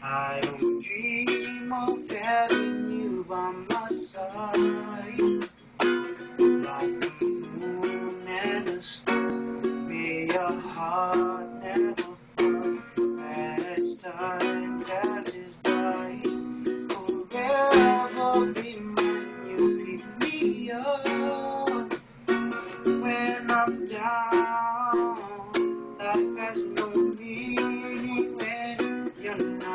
I don't dream of having you by my side. Like the moon and the stars, may your heart never fall. As time passes by, forever be mine. You pick me up when I'm down. Life has no meaning when you're not.